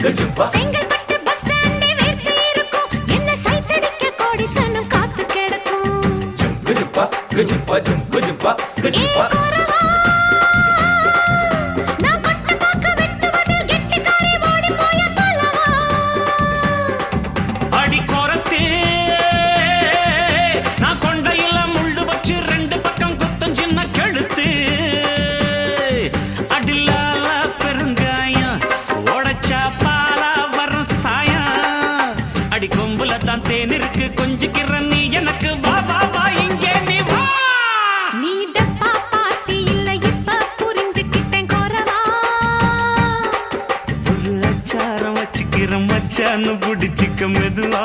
Chengalpattu bus ஸ்டாண்டே வேர்த்து இருக்கும் என்ன சைட் அடிக்க கோடி சனம் காத்து கிடக்கும் நான் பட்ட பாக்க வெட்டுவதில் கெட்டிக்காரி ஓடி போய பலவா அடி கோரத்தே நான் கொண்டையில முள்ளு வச்சு ரெண்டு பக்கம் குத்தம் சின்ன கழுத்து அடிலால பெருங்காயம் உடைச்சா பாலா வரும் சாயம் அடி கொம்புல தான் தேன் இருக்கு கொஞ்சிக்கிற நீ எனக்கு வா வா வா இங்கே நீ வா நீ டப்பா பாட்டி இல்ல இப்ப புரிஞ்சுக்கிட்டேன் கோரவா ஒரு அச்சாரம் வச்சுக்கிற மச்சான்னு பிடிச்சிக்க மெதுவா